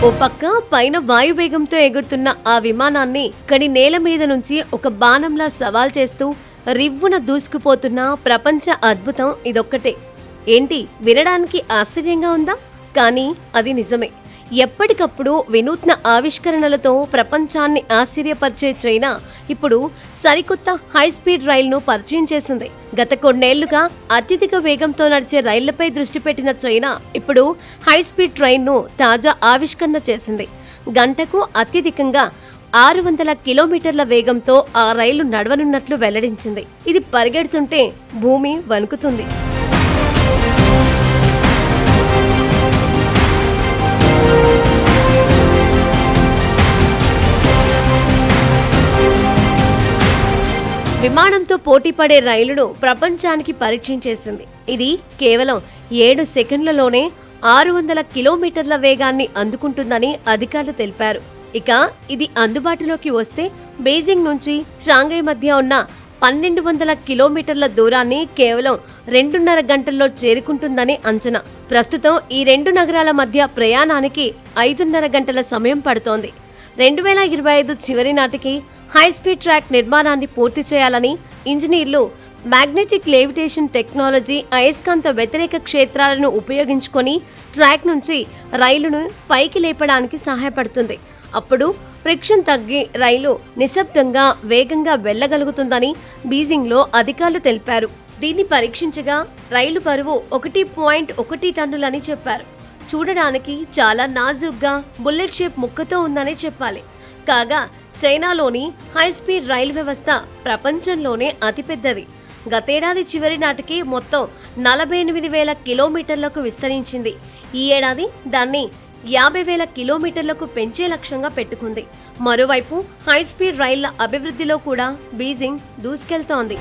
ఓ పక్క పైన వాయువేగంతో ఎగురుతున్న ఆ విమానాన్ని కడి నేల మీద నుంచి ఒక బాణంలా సవాల్ చేస్తూ రివ్వున దూసుకుపోతున్న ప్రపంచ అద్భుతం ఇదొక్కటే. ఏంటి, వినడానికి ఆశ్చర్యంగా ఉందా? కానీ అది నిజమే. ఎప్పటికప్పుడు వినూత్న ఆవిష్కరణలతో ప్రపంచాన్ని ఆశ్చర్యపరిచే చైనా ఇప్పుడు సరికొత్త హైస్పీడ్ రైలును పరిచయం చేసింది. గత కొన్నేళ్లుగా అత్యధిక వేగంతో నడిచే రైళ్లపై దృష్టి పెట్టిన చైనా ఇప్పుడు హైస్పీడ్ ట్రైన్ను తాజా ఆవిష్కరణ చేసింది. గంటకు అత్యధికంగా 600 కిలోమీటర్ల వేగంతో ఆ రైలు నడవనున్నట్లు వెల్లడించింది. ఇది పరిగెడుతుంటే భూమి వణుకుతుంది. విమానంతో పోటీపడే రైలును ప్రపంచానికి పరిచయం చేసింది. ఇది కేవలం 7 సెకండ్లలోనే 600 కిలోమీటర్ల వేగాన్ని అందుకుంటుందని అధికారులు తెలిపారు. ఇక ఇది అందుబాటులోకి వస్తే బీజింగ్ నుంచి షాంఘై మధ్య ఉన్న 1200 కిలోమీటర్ల దూరాన్ని కేవలం 2.5 గంటల్లో చేరుకుంటుందని అంచనా. ప్రస్తుతం ఈ రెండు నగరాల మధ్య ప్రయాణానికి 5.5 గంటల సమయం పడుతోంది. 2025 చివరి నాటికి హైస్పీడ్ ట్రాక్ నిర్మాణాన్ని పూర్తి చేయాలని ఇంజనీర్లు మ్యాగ్నెటిక్ లెవిటేషన్ టెక్నాలజీ, అయస్కాంత వ్యతిరేక క్షేత్రాలను ఉపయోగించుకొని ట్రాక్ నుంచి రైలును పైకి లేపడానికి సహాయపడుతుంది. అప్పుడు ఫ్రిక్షన్ తగ్గి రైలు నిశ్శబ్దంగా వేగంగా వెళ్లగలుగుతుందని బీజింగ్లో అధికారులు తెలిపారు. దీన్ని పరీక్షించగా రైలు బరువు 1.1 టన్నులని చెప్పారు. చూడడానికి చాలా నాజూగ్గా బుల్లెట్ షేప్ ముక్కతో ఉందని చెప్పాలి. కాగా చైనాలోని హైస్పీడ్ రైలు వ్యవస్థ ప్రపంచంలోనే అతిపెద్దది. గతేడాది చివరి నాటికి మొత్తం 48,000 కిలోమీటర్లకు విస్తరించింది. ఈ ఏడాది దాన్ని 50,000 కిలోమీటర్లకు పెంచే లక్ష్యంగా పెట్టుకుంది. మరోవైపు హైస్పీడ్ రైళ్ల అభివృద్ధిలో కూడా బీజింగ్ దూసుకెళ్తోంది.